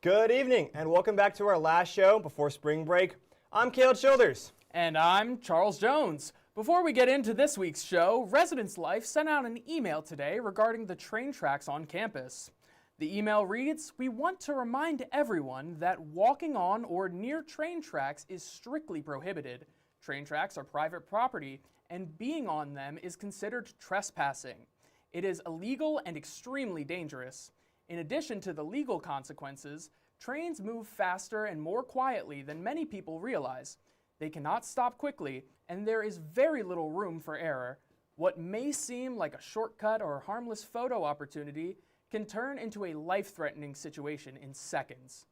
Good evening and welcome back to our last show before spring break. I'm Caleb Childers. And I'm Charles Jones. Before we get into this week's show, Residence Life sent out an email today regarding the train tracks on campus. The email reads, "We want to remind everyone that walking on or near train tracks is strictly prohibited. Train tracks are private property, and being on them is considered trespassing. It is illegal and extremely dangerous. In addition to the legal consequences, trains move faster and more quietly than many people realize. They cannot stop quickly, and there is very little room for error. What may seem like a shortcut or harmless photo opportunity can turn into a life-threatening situation in seconds."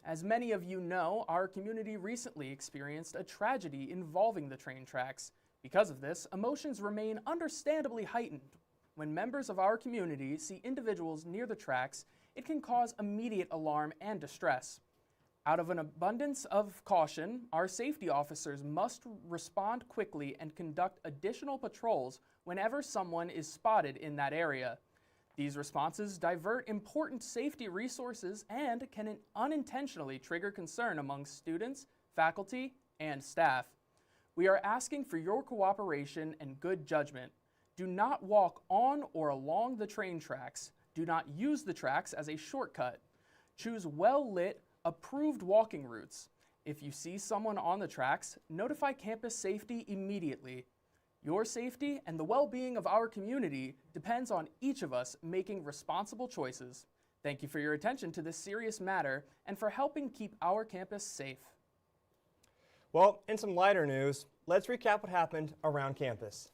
As many of you know, our community recently experienced a tragedy involving the train tracks. Because of this, emotions remain understandably heightened. When members of our community see individuals near the tracks, it can cause immediate alarm and distress. Out of an abundance of caution, our safety officers must respond quickly and conduct additional patrols whenever someone is spotted in that area. These responses divert important safety resources and can unintentionally trigger concern among students, faculty, and staff. We are asking for your cooperation and good judgment. Do not walk on or along the train tracks. Do not use the tracks as a shortcut. Choose well-lit, approved walking routes. If you see someone on the tracks, notify campus safety immediately. Your safety and the well-being of our community depends on each of us making responsible choices. Thank you for your attention to this serious matter and for helping keep our campus safe. Well, in some lighter news, let's recap what happened around campus.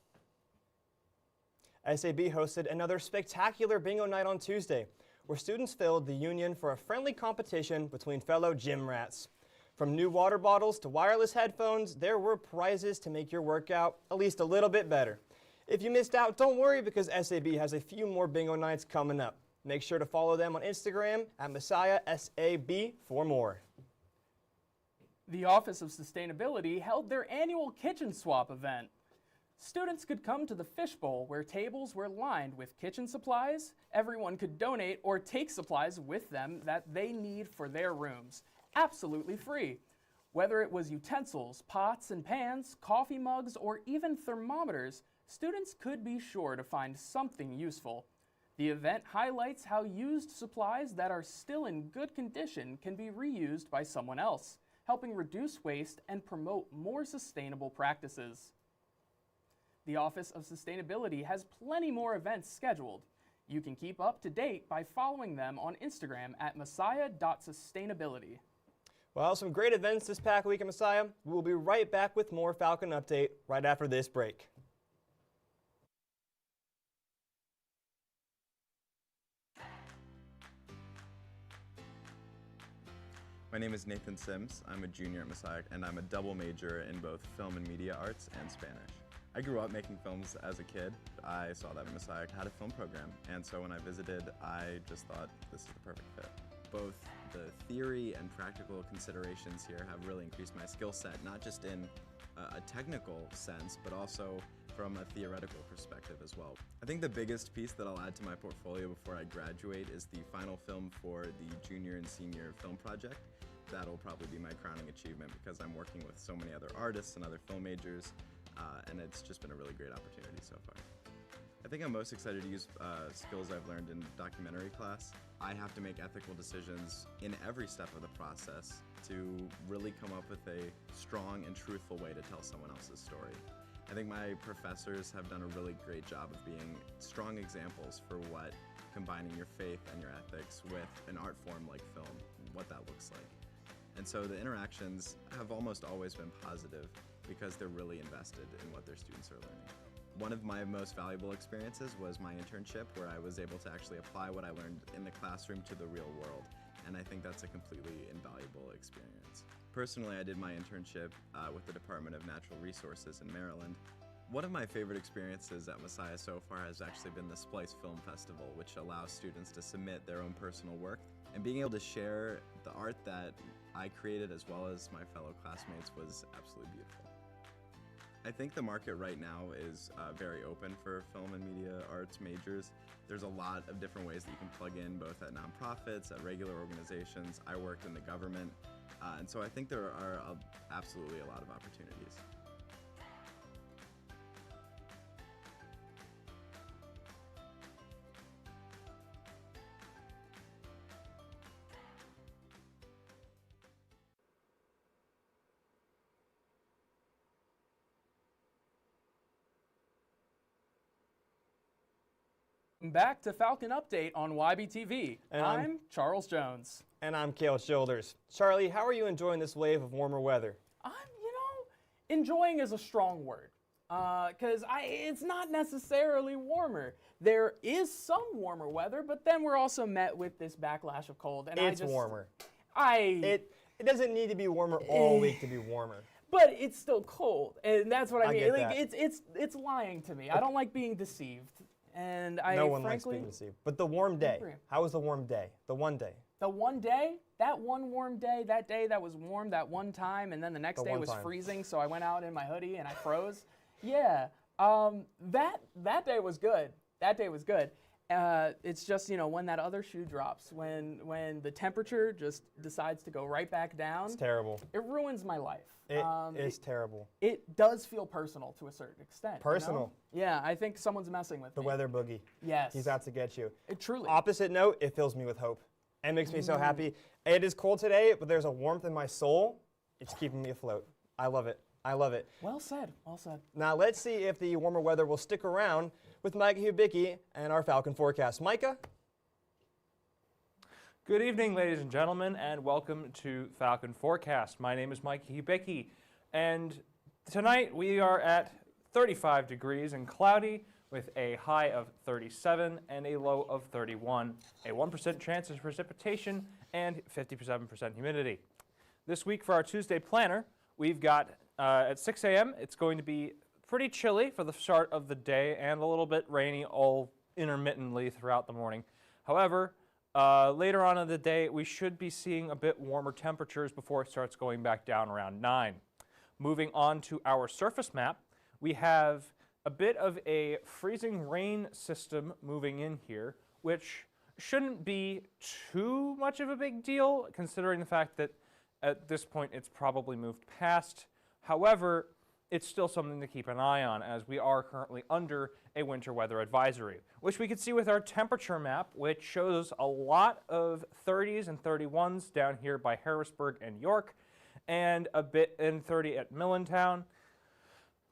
SAB hosted another spectacular bingo night on Tuesday, where students filled the union for a friendly competition between fellow gym rats. From new water bottles to wireless headphones, there were prizes to make your workout at least a little bit better. If you missed out, don't worry because SAB has a few more bingo nights coming up. Make sure to follow them on Instagram at Messiah SAB for more. The Office of Sustainability held their annual kitchen swap event. Students could come to the fishbowl where tables were lined with kitchen supplies. Everyone could donate or take supplies with them that they need for their rooms, absolutely free. Whether it was utensils, pots and pans, coffee mugs, or even thermometers, students could be sure to find something useful. The event highlights how used supplies that are still in good condition can be reused by someone else, helping reduce waste and promote more sustainable practices. The Office of Sustainability has plenty more events scheduled. You can keep up to date by following them on Instagram at messiah.sustainability. Well, some great events this past week at Messiah. We will be right back with more Falcon Update right after this break. My name is Nathan Sims. I'm a junior at Messiah, and I'm a double major in both film and media arts and Spanish. I grew up making films as a kid. I saw that Messiah had a film program, and so when I visited, I just thought this is the perfect fit. Both the theory and practical considerations here have really increased my skill set, not just in a technical sense, but also from a theoretical perspective as well. I think the biggest piece that I'll add to my portfolio before I graduate is the final film for the junior and senior film project. That'll probably be my crowning achievement because I'm working with so many other artists and other film majors, and it's just been a really great opportunity so far. I think I'm most excited to use skills I've learned in documentary class. I have to make ethical decisions in every step of the process to really come up with a strong and truthful way to tell someone else's story. I think my professors have done a really great job of being strong examples for what combining your faith and your ethics with an art form like film, what that looks like. And so the interactions have almost always been positive because they're really invested in what their students are learning. One of my most valuable experiences was my internship, where I was able to actually apply what I learned in the classroom to the real world, and I think that's a completely invaluable experience. Personally, I did my internship with the Department of Natural Resources in Maryland. One of my favorite experiences at Messiah so far has actually been the Splice Film Festival, which allows students to submit their own personal work, and being able to share the art that I created as well as my fellow classmates was absolutely beautiful. I think the market right now is very open for film and media arts majors. There's a lot of different ways that you can plug in, both at nonprofits, at regular organizations. I worked in the government, and so I think there are absolutely a lot of opportunities. Back to Falcon Update on YBTV. And I'm Charles Jones. And I'm Cale Childers. Charlie, how are you enjoying this wave of warmer weather? Enjoying is a strong word, because it's not necessarily warmer. There is some warmer weather, but then we're also met with this backlash of cold. And It's warmer. It It doesn't need to be warmer all week to be warmer. But it's still cold, and that's what I mean. get Like, that. it's lying to me. I don't like being deceived, and No one likes frankly, being deceived. But the warm day. agree. How was the warm day? The one day. the one day, that one warm day, that day that was warm that one time, and then the next The day one was time. freezing, so I went out in my hoodie and I froze. Yeah, that day was good. That day was good. It's just, when that other shoe drops, when the temperature just decides to go right back down, It's terrible. it ruins my life. It is terrible. It does feel personal to a certain extent. Personal. Yeah, I think someone's messing with The me. weather boogie. Yes. He's out to get you. It truly. Opposite note, it fills me with hope. And makes me so happy. It is cold today, but there's a warmth in my soul. It's keeping me afloat. I love it. I love it. Well said. Well said. Now let's see if the warmer weather will stick around with Micah Hubicki and our Falcon forecast. Micah? Good evening, ladies and gentlemen, and welcome to Falcon Forecast. My name is Mike Hubicki, and tonight we are at 35 degrees and cloudy with a high of 37 and a low of 31, a 1% chance of precipitation, and 57% humidity. This week for our Tuesday planner, we've got at 6 a.m. it's going to be pretty chilly for the start of the day and a little bit rainy all intermittently throughout the morning. However, later on in the day, we should be seeing a bit warmer temperatures before it starts going back down around 9. Moving on to our surface map, we have a bit of a freezing rain system moving in here, which shouldn't be too much of a big deal, considering the fact that at this point it's probably moved past. However, it's still something to keep an eye on, as we are currently under a winter weather advisory, which we can see with our temperature map, which shows a lot of 30s and 31s down here by Harrisburg and York, and a bit in 30 at Millentown.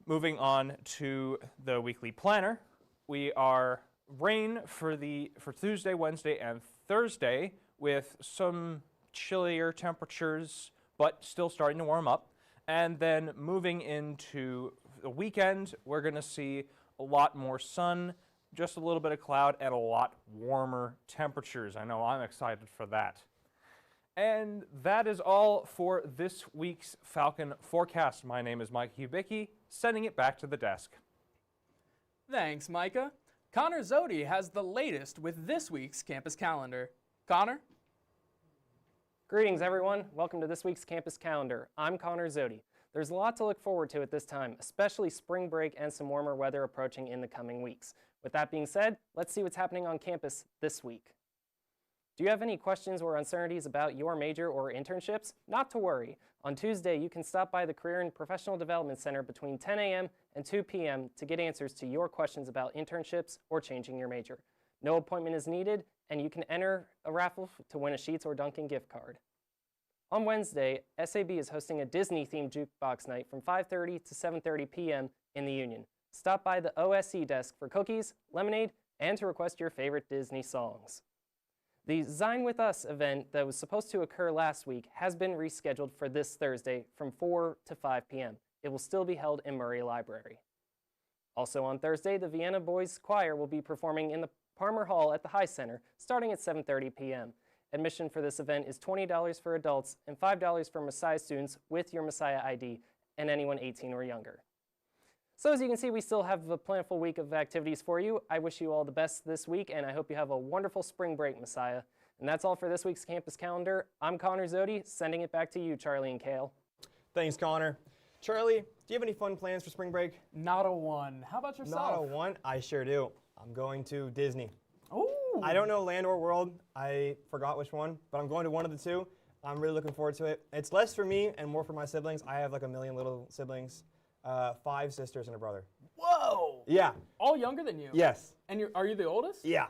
Moving on to the weekly planner, we are rain for Tuesday, Wednesday, and Thursday, with some chillier temperatures, but still starting to warm up. And then moving into the weekend, we're going to see a lot more sun, just a little bit of cloud, and a lot warmer temperatures. I know I'm excited for that. And that is all for this week's Falcon Forecast. My name is Mike Hubicki, sending it back to the desk. Thanks, Micah. Connor Zodi has the latest with this week's campus calendar. Connor? Greetings, everyone. Welcome to this week's campus calendar. I'm Connor Zodi. There's a lot to look forward to at this time, especially spring break and some warmer weather approaching in the coming weeks. With that being said, let's see what's happening on campus this week. Do you have any questions or uncertainties about your major or internships? Not to worry. On Tuesday, you can stop by the Career and Professional Development Center between 10 a.m. and 2 p.m. to get answers to your questions about internships or changing your major. No appointment is needed, and you can enter a raffle to win a Sheetz or Dunkin' gift card. On Wednesday, SAB is hosting a Disney-themed jukebox night from 5:30 to 7:30 p.m. in the Union. Stop by the OSC desk for cookies, lemonade, and to request your favorite Disney songs. The Zine With Us event that was supposed to occur last week has been rescheduled for this Thursday from 4 to 5 p.m. It will still be held in Murray Library. Also on Thursday, the Vienna Boys Choir will be performing in the Palmer Hall at the High Center starting at 7:30 p.m. Admission for this event is $20 for adults and $5 for Messiah students with your Messiah ID and anyone 18 or younger. So as you can see, we still have a plentiful week of activities for you. I wish you all the best this week, and I hope you have a wonderful spring break, Messiah. And that's all for this week's campus calendar. I'm Connor Zodi, sending it back to you, Charlie and Cale. Thanks, Connor. Charlie, Do you have any fun plans for spring break? Not a one. How about yourself? Not a one? I sure do. I'm going to Disney. Oh. I don't know Land or World. I forgot which one, but I'm going to one of the two. I'm really looking forward to it. It's less for me and more for my siblings. I have like a million little siblings, 5 sisters and a brother. Whoa. Yeah. All younger than you? Yes. And are you the oldest? Yeah.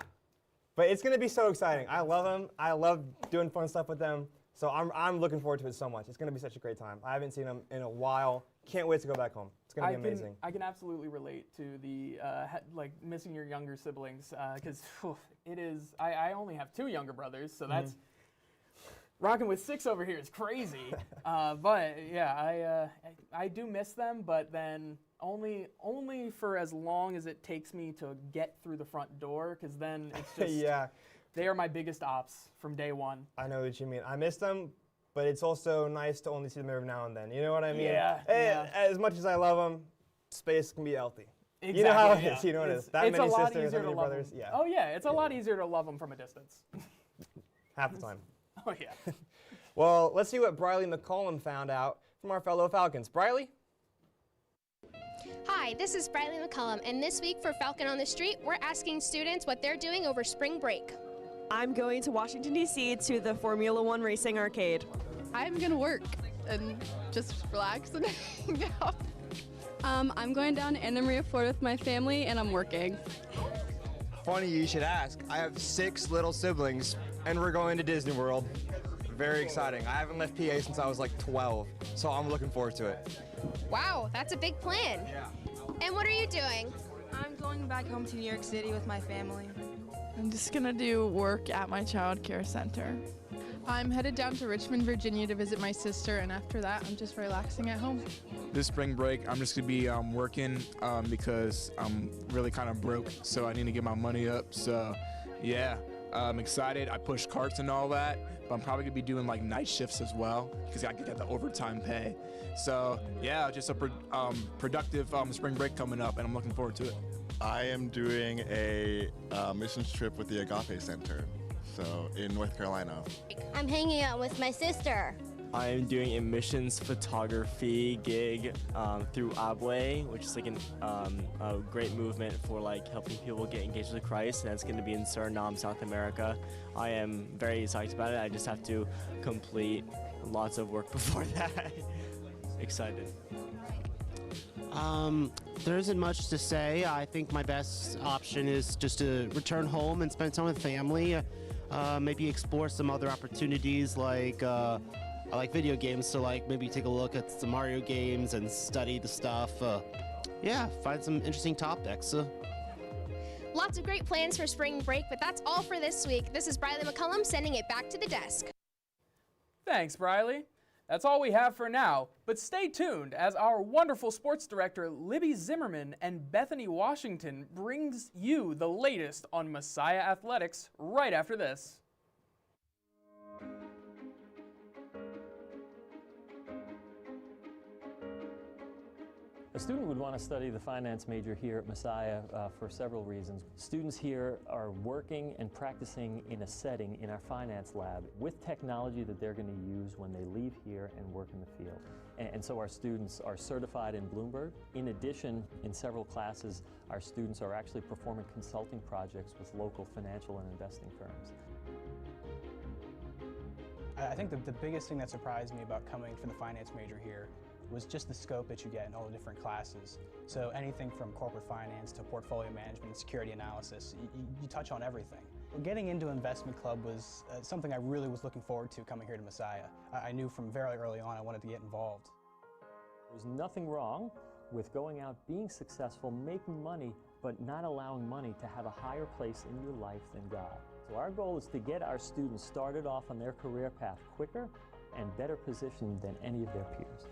But it's going to be so exciting. I love them. I love doing fun stuff with them. So I'm looking forward to it so much. It's going to be such a great time. I haven't seen them in a while. Can't wait to go back home. It's going to be amazing. I can absolutely relate to the like missing your younger siblings because it is. I only have 2 younger brothers, so that's rocking with 6 over here is crazy. But yeah, I do miss them, but then only for as long as it takes me to get through the front door, because then it's just Yeah. They are my biggest ops from day one. I know what you mean. I miss them, but it's also nice to only see them every now and then. You know what I mean? Yeah, And as much as I love them, space can be healthy. Exactly, You know how it yeah. is. You know what it is. It's That a many lot sisters, easier that to many love brothers. them. Yeah. Oh yeah, it's a lot easier to love them from a distance. Half the time. Oh yeah. Well, let's see what Briley McCollum found out from our fellow Falcons. Briley? Hi, this is Briley McCollum, and this week for Falcon on the Street, we're asking students what they're doing over spring break. I'm going to Washington, D.C. to the Formula One racing arcade. I'm gonna work and just relax and hang out. I'm going down to Anna Maria, Florida with my family, and I'm working. Funny you should ask. I have 6 little siblings, and we're going to Disney World. Very exciting. I haven't left PA since I was like 12, so I'm looking forward to it. Wow, that's a big plan. Yeah. And what are you doing? I'm going back home to New York City with my family. I'm just gonna do work at my child care center. I'm headed down to Richmond, Virginia to visit my sister, and after that, I'm just relaxing at home. This spring break, I'm just gonna be working because I'm really kind of broke, so I need to get my money up. So, yeah, I'm excited. I push carts and all that, but I'm probably gonna be doing like night shifts as well because I get the overtime pay. So, yeah, just a productive spring break coming up, and I'm looking forward to it. I am doing a missions trip with the Agape Center, so in North Carolina. I'm hanging out with my sister. I am doing a missions photography gig through Abway, which is like a great movement for like helping people get engaged with Christ, and that's going to be in Suriname, South America. I am very excited about it. I just have to complete lots of work before that. Excited. There isn't much to say. I think my best option is just to return home and spend time with family. Maybe explore some other opportunities like I like video games, so like maybe take a look at some Mario games and study the stuff. Yeah, find some interesting topics. Lots of great plans for spring break, but that's all for this week. This is Briley McCollum sending it back to the desk. Thanks, Briley. That's all we have for now, but stay tuned as our wonderful sports director Libby Zimmerman and Bethany Washington brings you the latest on Messiah Athletics right after this. A student would want to study the finance major here at Messiah for several reasons. Students here are working and practicing in a setting in our finance lab with technology that they're going to use when they leave here and work in the field. And so our students are certified in Bloomberg. In addition, in several classes, our students are actually performing consulting projects with local financial and investing firms. I think the biggest thing that surprised me about coming for the finance major here was just the scope that you get in all the different classes. So anything from corporate finance to portfolio management and security analysis, you touch on everything. Getting into investment club was something I really was looking forward to coming here to Messiah. I knew from very early on I wanted to get involved. There's nothing wrong with going out, being successful, making money, but not allowing money to have a higher place in your life than God. So our goal is to get our students started off on their career path quicker and better positioned than any of their peers.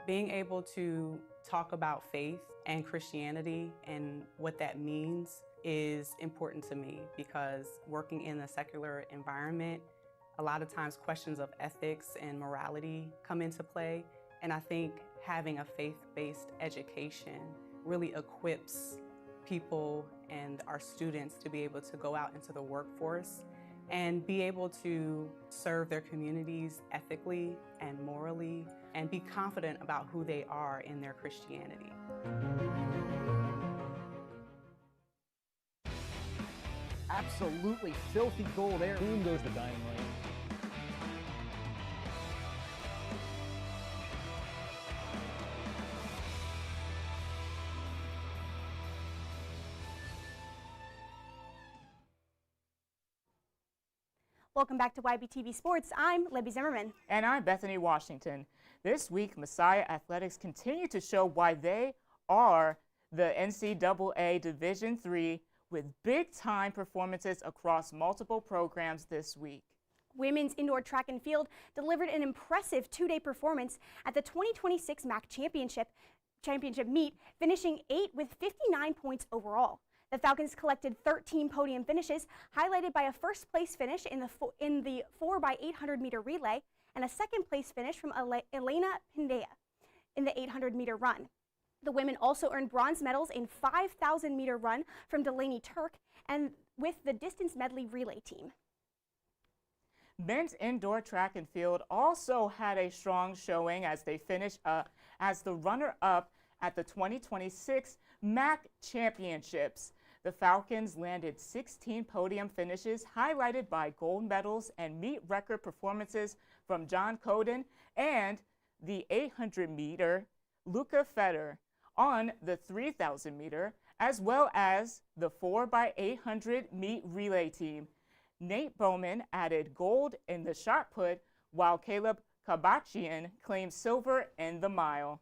Being able to talk about faith and Christianity and what that means is important to me because working in a secular environment, a lot of times questions of ethics and morality come into play. And I think having a faith-based education really equips people and our students to be able to go out into the workforce and be able to serve their communities ethically and morally and be confident about who they are in their Christianity. Absolutely filthy goal there. Boom goes the dynamite. Welcome back to YBTV Sports. I'm Libby Zimmerman. And I'm Bethany Washington. This week, Messiah Athletics continue to show why they are the NCAA Division III with big-time performances across multiple programs this week. Women's indoor track and field delivered an impressive two-day performance at the 2026 MAC Championship meet, finishing 8th with 59 points overall. The Falcons collected 13 podium finishes, highlighted by a first-place finish in the 4x800 meter relay and a second-place finish from Elena Pindea in the 800-meter run. The women also earned bronze medals in 5,000-meter run from Delaney Turk and with the distance medley relay team. Men's indoor track and field also had a strong showing as they finished as the runner-up at the 2026 MAC Championships. The Falcons landed 16 podium finishes, highlighted by gold medals and meet record performances from John Coden and the 800-meter Luca Feder on the 3,000-meter, as well as the 4x800 meet relay team. Nate Bowman added gold in the shot put, while Caleb Kabachian claimed silver in the mile.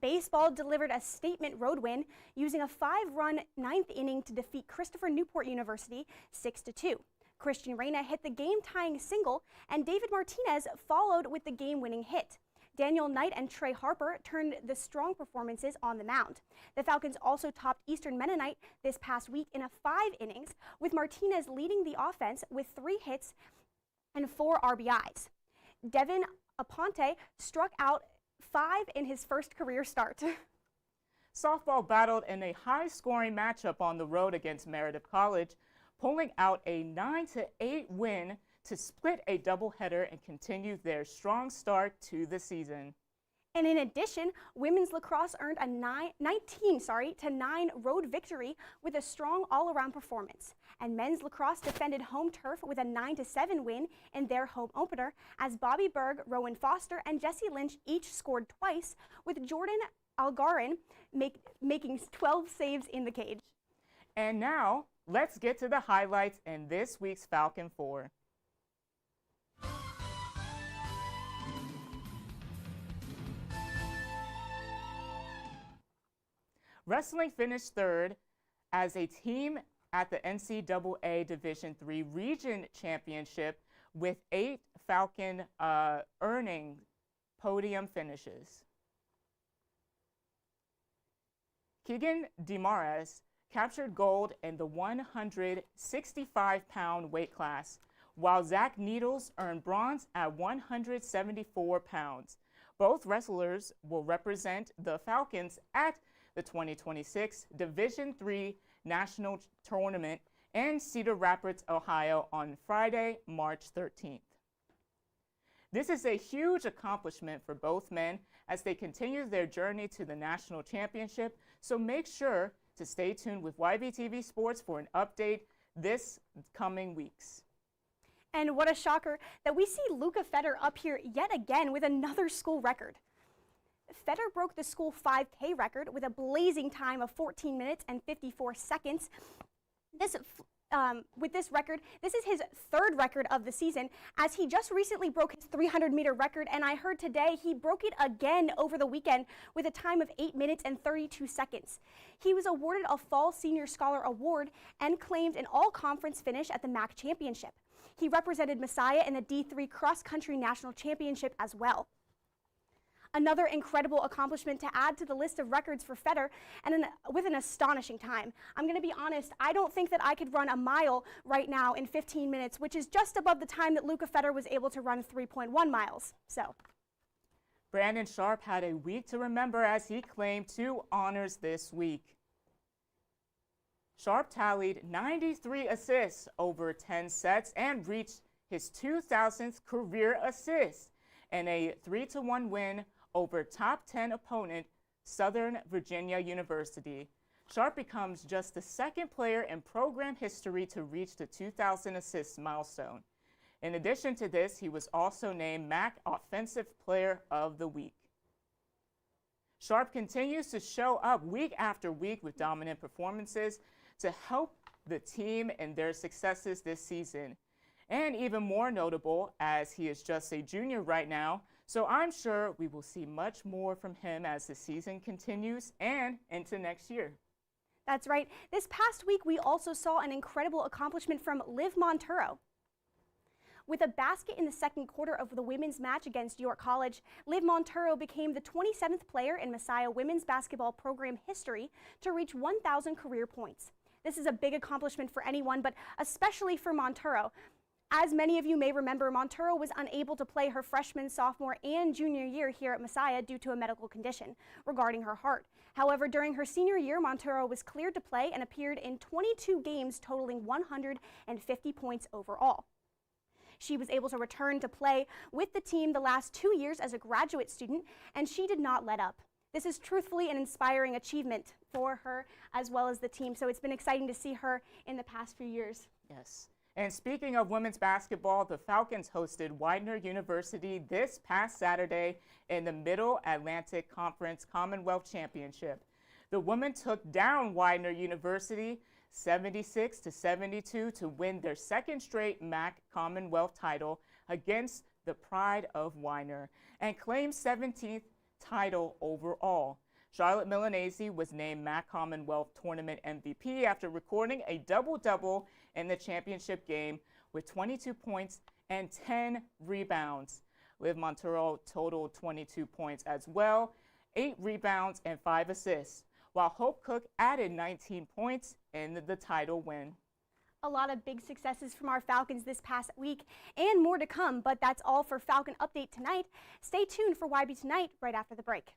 Baseball delivered a statement road win using a 5-run 9th inning to defeat Christopher Newport University 6-2. Christian Reyna hit the game-tying single, and David Martinez followed with the game-winning hit. Daniel Knight and Trey Harper turned the strong performances on the mound. The Falcons also topped Eastern Mennonite this past week in 5 innings, with Martinez leading the offense with 3 hits and 4 RBIs. Devin Aponte struck out 5 in his first career start. Softball battled in a high-scoring matchup on the road against Meredith College, pulling out a 9-8 win to split a doubleheader and continue their strong start to the season. And in addition, women's lacrosse earned a 19-9 road victory with a strong all-around performance. And men's lacrosse defended home turf with a 9-7 win in their home opener, as Bobby Berg, Rowan Foster, and Jesse Lynch each scored twice, with Jordan Algarin making 12 saves in the cage. And now, let's get to the highlights in this week's Falcon 4. Wrestling finished 3rd as a team at the NCAA Division III Region Championship, with 8 Falcon earning podium finishes. Keegan DeMarais captured gold in the 165-pound weight class, while Zach Needles earned bronze at 174 pounds. Both wrestlers will represent the Falcons at the 2026 Division III National Tournament in Cedar Rapids, Ohio on Friday, March 13th. This is a huge accomplishment for both men as they continue their journey to the national championship, so make sure to stay tuned with YBTV Sports for an update this coming weeks. And what a shocker that we see Luca Feder up here yet again with another school record. Feder broke the school 5K record with a blazing time of 14 minutes and 54 seconds. With this record, this is his 3rd record of the season, as he just recently broke his 300-meter record, and I heard today he broke it again over the weekend with a time of 8 minutes and 32 seconds. He was awarded a Fall Senior Scholar Award and claimed an all-conference finish at the MAC Championship. He represented Messiah in the D3 Cross Country National Championship as well. Another incredible accomplishment to add to the list of records for Feder, and with an astonishing time. I'm going to be honest, I don't think that I could run a mile right now in 15 minutes, which is just above the time that Luca Feder was able to run 3.1 miles. So, Brandon Sharp had a week to remember as he claimed 2 honors this week. Sharp tallied 93 assists over 10 sets and reached his 2,000th career assist in a 3-1 win over top 10 opponent Southern Virginia University. Sharp becomes just the second player in program history to reach the 2,000 assists milestone. In addition to this, he was also named MAC Offensive Player of the Week. Sharp continues to show up week after week with dominant performances to help the team in their successes this season. And even more notable, as he is just a junior right now, so I'm sure we will see much more from him as the season continues and into next year. That's right. This past week, we also saw an incredible accomplishment from Liv Monturo. With a basket in the second quarter of the women's match against York College, Liv Monturo became the 27th player in Messiah women's basketball program history to reach 1,000 career points. This is a big accomplishment for anyone, but especially for Monturo. As many of you may remember, Monturo was unable to play her freshman, sophomore, and junior year here at Messiah due to a medical condition regarding her heart. However, during her senior year, Monturo was cleared to play and appeared in 22 games, totaling 150 points overall. She was able to return to play with the team the last 2 years as a graduate student, and she did not let up. This is truthfully an inspiring achievement for her as well as the team, so it's been exciting to see her in the past few years. Yes. And speaking of women's basketball, the Falcons hosted Widener University this past Saturday in the Middle Atlantic Conference Commonwealth Championship. The women took down Widener University 76-72 to win their second straight MAC Commonwealth title against the Pride of Widener and claim 17th title overall. Charlotte Milanese was named MAC Commonwealth Tournament MVP after recording a double-double in the championship game with 22 points and 10 rebounds. Liv Monturo totaled 22 points as well, 8 rebounds and 5 assists, while Hope Cook added 19 points in the title win. A lot of big successes from our Falcons this past week and more to come, but that's all for Falcon Update tonight. Stay tuned for YB Tonight right after the break.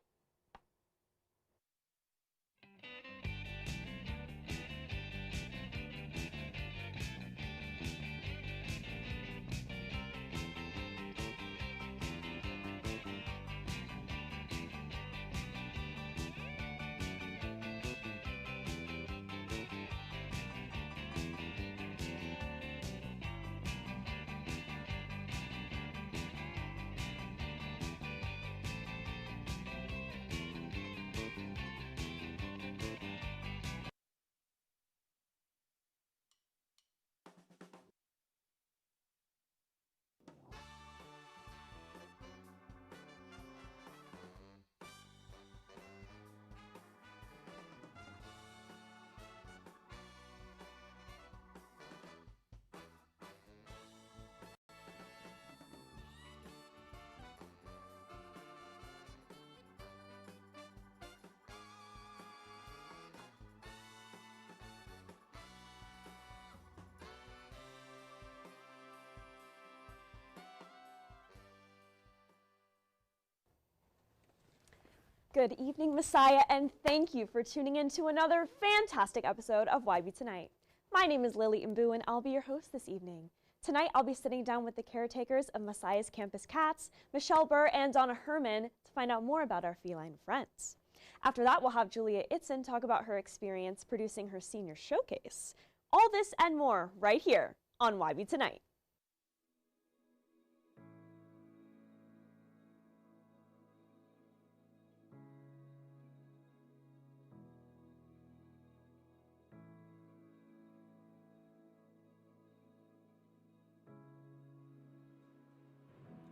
Good evening, Messiah, and thank you for tuning in to another fantastic episode of YB Tonight. My name is Lily and Buhr, and I'll be your host this evening. Tonight, I'll be sitting down with the caretakers of Messiah's campus cats, Michele, Buhr, and Donna Herman, to find out more about our feline friends. After that, we'll have Julia Itson talk about her experience producing her senior showcase. All this and more right here on YB Tonight.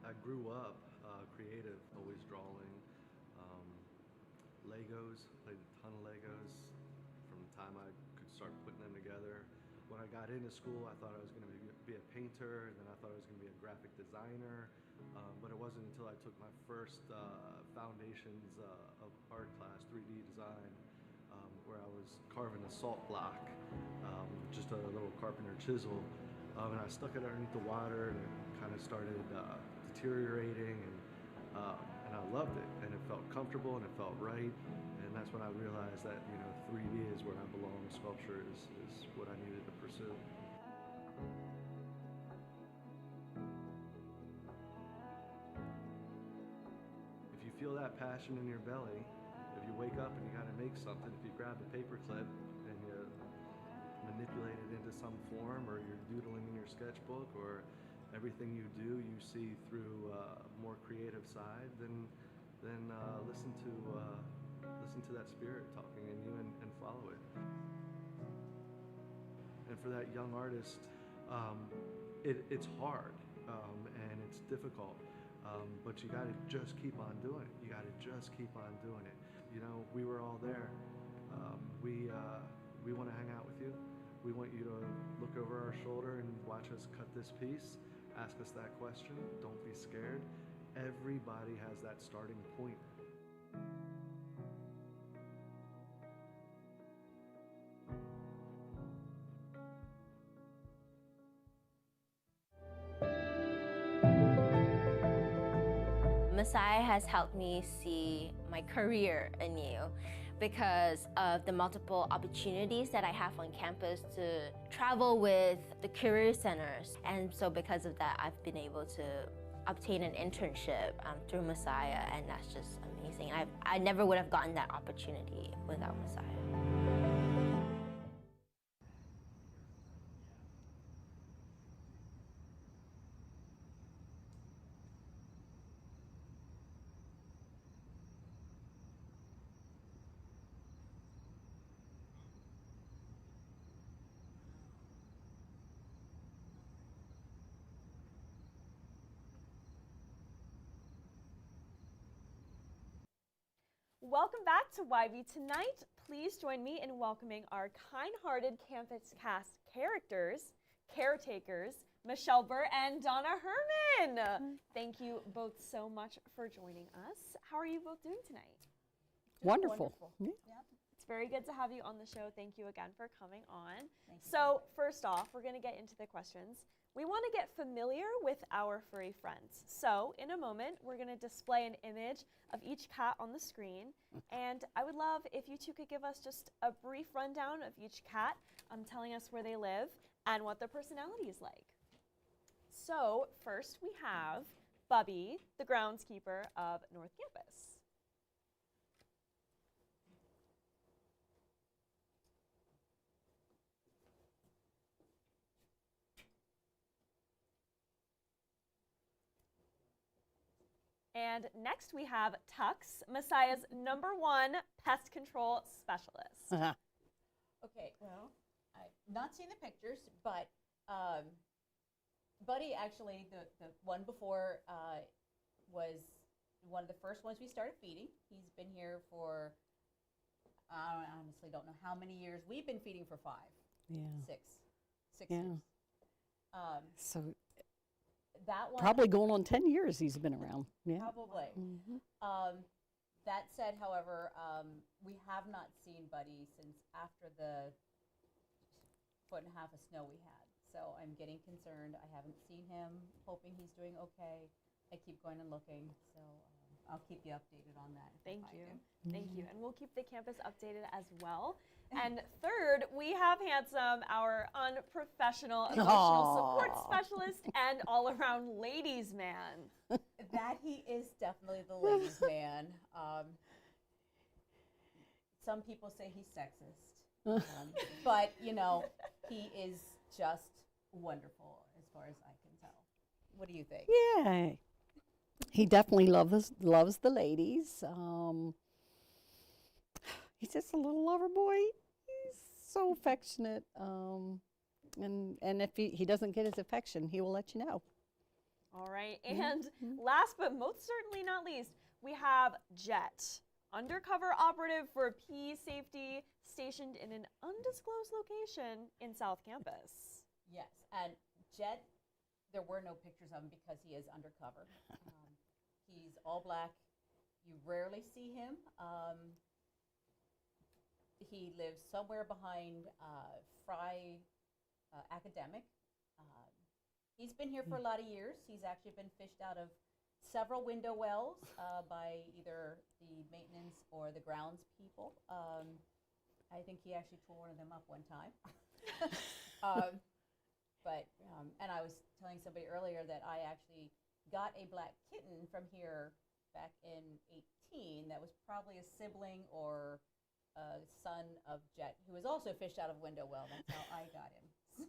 I grew up creative, always drawing, Legos, played a ton of Legos from the time I could start putting them together. When I got into school, I thought I was going to be a painter, and then I thought I was going to be a graphic designer, but it wasn't until I took my first foundations of art class, 3D design, where I was carving a salt block, just a little carpenter chisel, and I stuck it underneath the water, and it kind of started deteriorating, and I loved it, and it felt felt comfortable and it felt right. And that's when I realized that, 3D is where I belong. Sculpture is what I needed to pursue. If you feel that passion in your belly, if you wake up and you got to make something, if you grab a paper clip and you manipulate it into some form, or you're doodling in your sketchbook, or everything you do you see through a more creative side, then listen to that spirit talking in you and follow it. And for that young artist, it's hard and it's difficult, but you got to just keep on doing it. You got to just keep on doing it. We were all there. We want to hang out with you. We want you to look over our shoulder and watch us cut this piece. Ask us that question. Don't be scared. Everybody has that starting point. Messiah has helped me see my career anew because of the multiple opportunities that I have on campus to travel with the career centers. And so because of that, I've been able to obtain an internship through Messiah, and that's just amazing. I never would have gotten that opportunity without Messiah. Welcome back to YB Tonight. Please join me in welcoming our kind-hearted campus cast caretakers, Michele, Buhr, and Donna Herman. Thank you both so much for joining us. How are you both doing tonight? Wonderful. Yeah. It's very good to have you on the show. Thank you again for coming on. So first off, we're going to get into the questions. We want to get familiar with our furry friends. So in a moment, we're going to display an image of each cat on the screen. And I would love if you two could give us just a brief rundown of each cat, telling us where they live and what their personality is like. So first we have Bubby, the groundskeeper of North Campus. And next we have Tux, Messiah's #1 pest control specialist. Okay, well, I've not seen the pictures, but Buddy, actually, the one before was one of the first ones we started feeding. He's been here for, I honestly don't know how many years. We've been feeding for 5. Yeah. 6 Yeah. years. So that one probably going on 10 years he's been around. Yeah. Probably. That said, however, we have not seen Buddy since after the 1.5 foot of snow we had. So I'm getting concerned. I haven't seen him, hoping he's doing okay. I keep going and looking, so I'll keep you updated on that. Thank you. Thank you. And we'll keep the campus updated as well. And third, we have Handsome, our unprofessional emotional support specialist and all-around ladies man. That he is definitely the ladies man. Some people say he's sexist, but you know, he is just wonderful as far as I can tell. What do you think? Yeah, he definitely loves the ladies. He's just a little lover boy. He's so affectionate. And if he doesn't get his affection, he will let you know. All right, and last but most certainly not least, we have Jet, undercover operative for PE safety, stationed in an undisclosed location in South Campus. Yes, and Jet, there were no pictures of him because he is undercover. He's all black. You rarely see him. He lives somewhere behind Fry Academic. He's been here for a lot of years. He's actually been fished out of several window wells by either the maintenance or the grounds people. I think he actually tore one of them up one time. And I was telling somebody earlier that I actually got a black kitten from here back in 18 that was probably a sibling or a son of Jet, who was also fished out of window well. That's how I got him.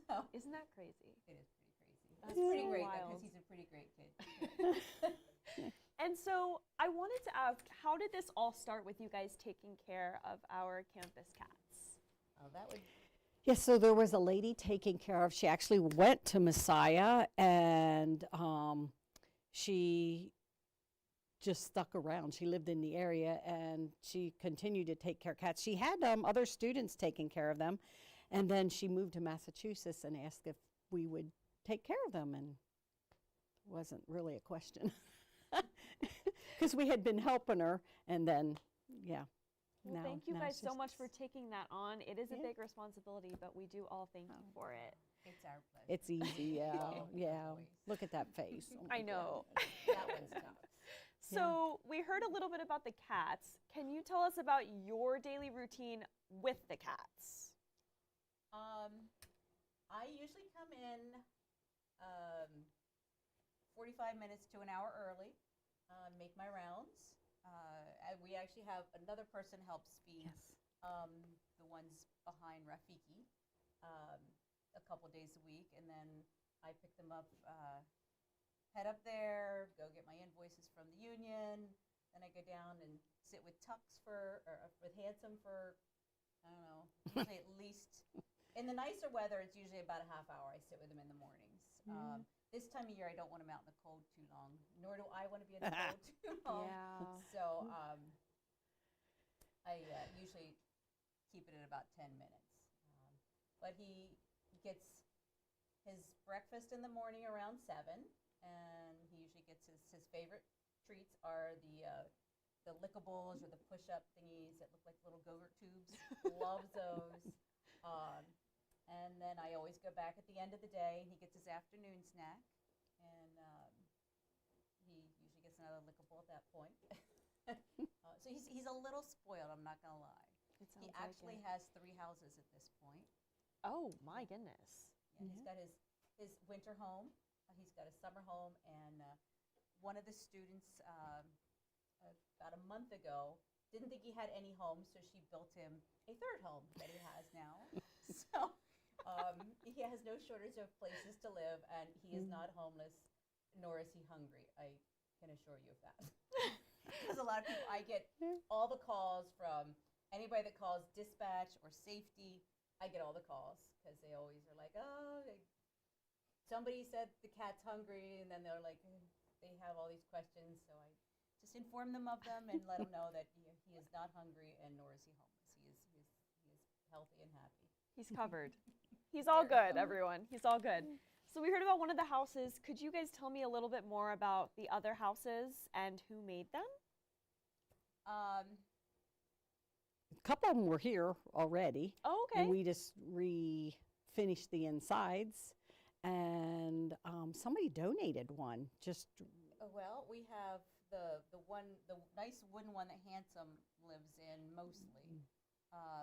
So Isn't that crazy? it is pretty crazy. That's It's pretty so great wild. because he's a pretty great kid. And so I wanted to ask, how did this all start with you guys taking care of our campus cats? Oh, that would. Yes, so there was a lady taking care of, she actually went to Messiah, and she just stuck around. She lived in the area, and she continued to take care of cats. She had other students taking care of them, and then she moved to Massachusetts and asked if we would take care of them, and it wasn't really a question. Because we had been helping her, and then, yeah. Well, now- thank you now guys she's so much for taking that on. It is a Yeah. big responsibility, but we do all thank you for it. It's our pleasure. It's easy, yeah, yeah. Look at that face. Oh my I know. That one's tough. So we heard a little bit about the cats. Can you tell us about your daily routine with the cats? I usually come in 45 minutes to an hour early, make my rounds. We actually have another person helps feed the ones behind Rafiki a couple days a week, and then I pick them up, head up there, go get my invoices from the union, then I go down and sit with with Handsome for, I don't know, usually at least, in the nicer weather, it's usually about a half hour I sit with him in the mornings. This time of year, I don't want him out in the cold too long, nor do I want to be in the cold too long. Yeah. So I usually keep it at about 10 minutes. But he gets his breakfast in the morning around 7, and he usually gets his favorite treats are the lickables or the push-up thingies that look like little go-gurt tubes. Loves those. And then I always go back at the end of the day, and he gets his afternoon snack, and he usually gets another lickable at that point. So he's a little spoiled, I'm not going to lie. He actually has 3 houses at this point. Oh, my goodness. Yeah, he's got his winter home, he's got a summer home, and one of the students about a month ago didn't think he had any homes, so she built him a 3rd home that he has now. So he has no shortage of places to live, and he is not homeless, nor is he hungry. I can assure you of that. Because a lot of people, I get all the calls from anybody that calls dispatch or safety. I get all the calls because they always are like, oh, somebody said the cat's hungry, and then they're like, they have all these questions. So I just inform them of them and let them know that he is not hungry, and nor is he homeless. He is healthy and happy. He's covered. He's all good, everyone. He's all good. So we heard about one of the houses. Could you guys tell me a little bit more about the other houses and who made them? A couple of them were here already. Oh, okay. And we just refinished the insides, and somebody donated one. Well, we have the nice wooden one that Handsome lives in mostly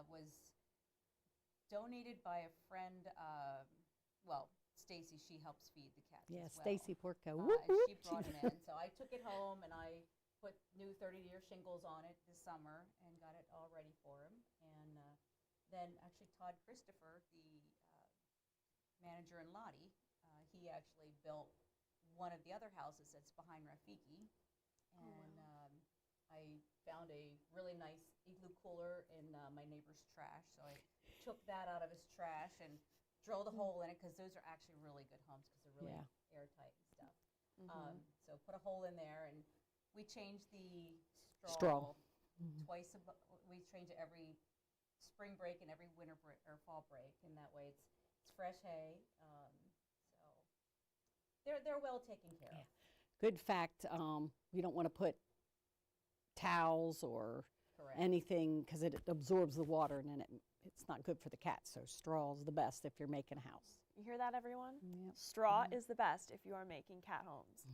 was donated by a friend. Well, Stacy, she helps feed the cats. Yeah, as well. Stacy Porco. And she brought it in, so I took it home and I put new 30-year shingles on it this summer and got it all ready for him. And then actually Todd Christopher, the manager in Lottie, he actually built one of the other houses that's behind Rafiki. And I found a really nice igloo cooler in my neighbor's trash, so I took that out of his trash and drilled a hole in it, because those are actually really good homes because they're really airtight and stuff. So put a hole in there, and we changed the straw. Twice. We change it every spring break and every winter break or fall break, and that way it's fresh hay. So they're well taken care of. Good fact, you don't want to put towels or anything, because it absorbs the water, and then it's not good for the cats. So straw is the best if you're making a house. You hear that, everyone? Straw is the best if you are making cat homes.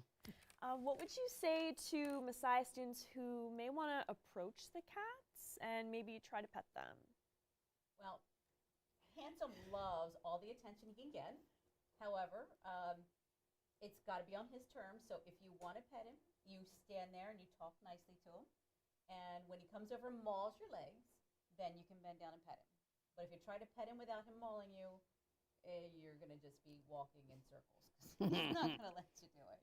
What would you say to Messiah students who may want to approach the cats and maybe try to pet them? Well, Handsome loves all the attention he can get. However, it's got to be on his terms. So if you want to pet him, you stand there and you talk nicely to him. And when he comes over and mauls your legs, then you can bend down and pet him. But if you try to pet him without him mauling you, you're going to just be walking in circles. He's not going to let you do it.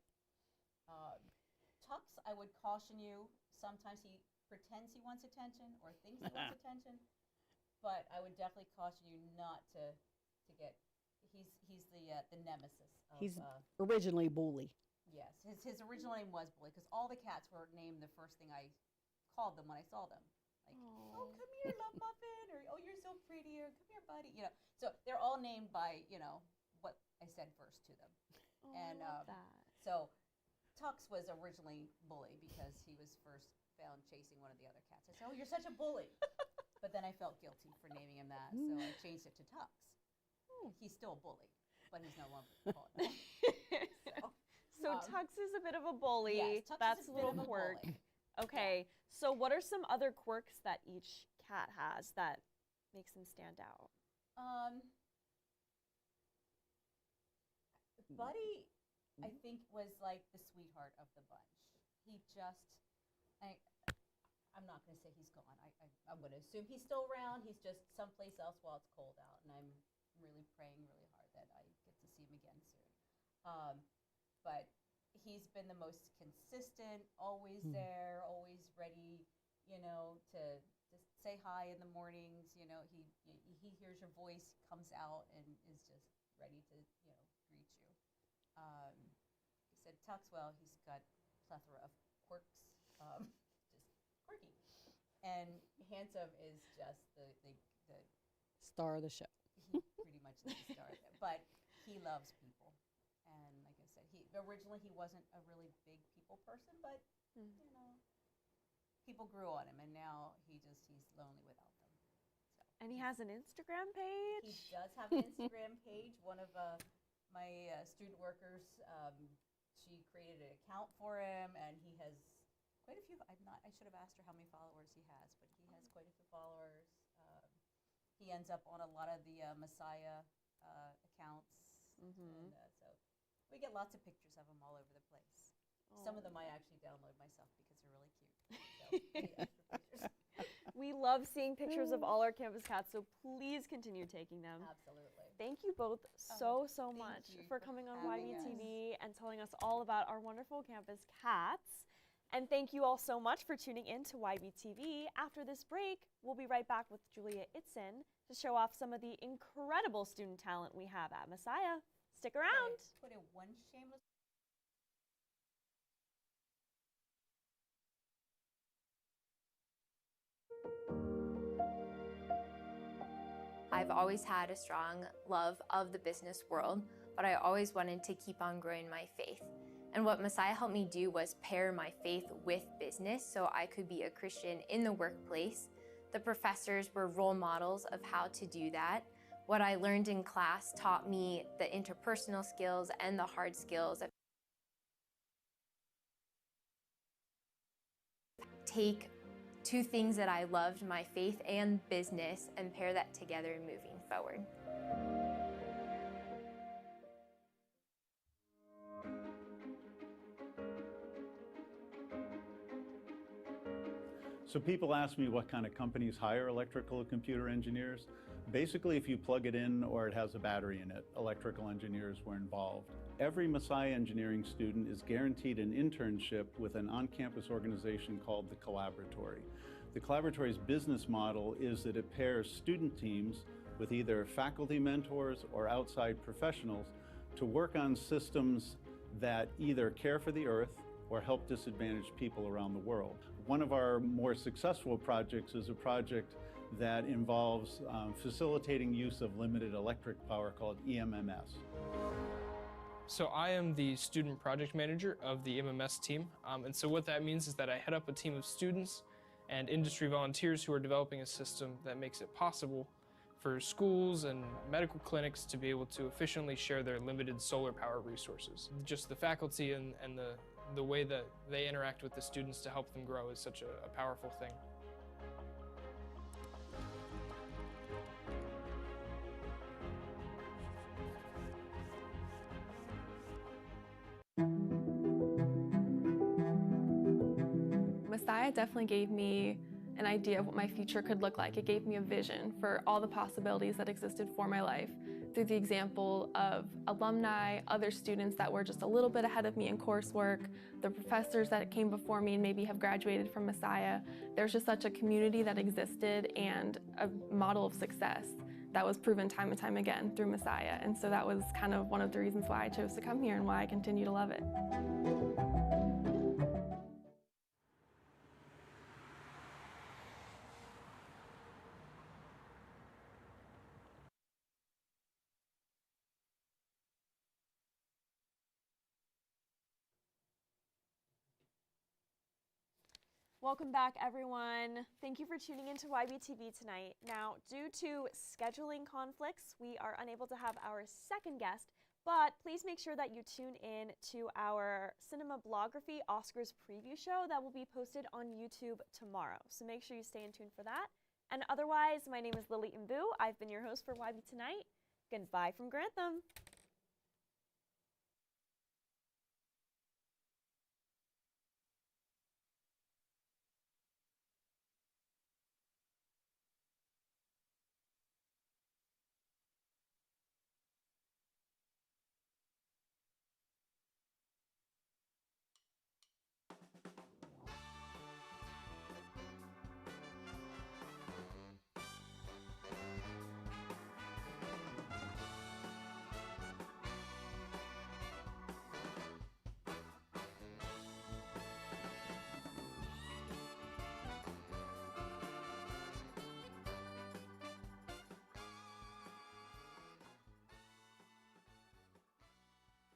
Tux, I would caution you. Sometimes he pretends he wants attention or thinks he wants attention. But I would definitely caution you not to get. He's the nemesis. He's originally Bully. Yes, his original name was Bully because all the cats were named the first thing I called them when I saw them. Like, oh, come here, love muffin, or oh, you're so pretty, or come here, buddy. You know, so they're all named by what I said first to them. Oh, and I love that. So Tux was originally Bully because he was first found chasing one of the other cats. I said, oh, you're such a bully. But then I felt guilty for naming him that, so I changed it to Tux. He's still a bully, but he's no longer called that. So Tux is a bit of a bully. Yes, Tux That's is a a little bit of a quirk. bully. Okay, so what are some other quirks that each cat has that makes them stand out? Buddy, I think, was like the sweetheart of the bunch. He just, I'm not going to say he's gone. I'm going to assume he's still around. He's just someplace else while it's cold out, and I'm really praying really hard that I get to see him again soon. But he's been the most consistent, always there, always ready, to just say hi in the mornings. He hears your voice, comes out, and is just ready to, greet you. He said, Tux, well, he's got a plethora of quirks, just quirky. And Handsome is just the Star of the show. pretty much the star of it. But he loves people. And like I said, originally he wasn't a really big people person, but, people grew on him, and now he's lonely without them. So. And he has an Instagram page? He does have an Instagram page. One of my student workers, she created an account for him, and he has quite a few. I should have asked her how many followers he has, but he has quite a few followers. He ends up on a lot of the Messiah accounts, and so we get lots of pictures of him all over the place. Some of them I actually download myself because they're really cute. So, any extra pictures. We love seeing pictures of all our campus cats, so please continue taking them. Absolutely. Thank you both so much for coming on YBTV and telling us all about our wonderful campus cats. And thank you all so much for tuning in to YBTV. After this break, we'll be right back with Julia Itson to show off some of the incredible student talent we have at Messiah. Stick around. Put in one shameless. I've always had a strong love of the business world, but I always wanted to keep on growing my faith. And what Messiah helped me do was pair my faith with business so I could be a Christian in the workplace. The professors were role models of how to do that. What I learned in class taught me the interpersonal skills and the hard skills of take two things that I loved, my faith and business, and pair that together moving forward. So people ask me what kind of companies hire electrical and computer engineers. Basically, if you plug it in or it has a battery in it, electrical engineers were involved. Every Messiah engineering student is guaranteed an internship with an on-campus organization called the Collaboratory. The Collaboratory's business model is that it pairs student teams with either faculty mentors or outside professionals to work on systems that either care for the earth or help disadvantaged people around the world. One of our more successful projects is a project that involves facilitating use of limited electric power called EMMS. So I am the student project manager of the MMS team, and so what that means is that I head up a team of students and industry volunteers who are developing a system that makes it possible for schools and medical clinics to be able to efficiently share their limited solar power resources. Just the faculty and the the way that they interact with the students to help them grow is such a powerful thing. Messiah definitely gave me an idea of what my future could look like. It gave me a vision for all the possibilities that existed for my life through the example of alumni, other students that were just a little bit ahead of me in coursework, the professors that came before me and maybe have graduated from Messiah. There's just such a community that existed and a model of success that was proven time and time again through Messiah. And so that was kind of one of the reasons why I chose to come here and why I continue to love it. Welcome back, everyone. Thank you for tuning into YBTV tonight. Now, due to scheduling conflicts, we are unable to have our second guest, but please make sure that you tune in to our Cinema Blography Oscars preview show that will be posted on YouTube tomorrow. So make sure you stay in tune for that. And otherwise, my name is Libby and Buhr. I've been your host for YB Tonight. Goodbye from Grantham.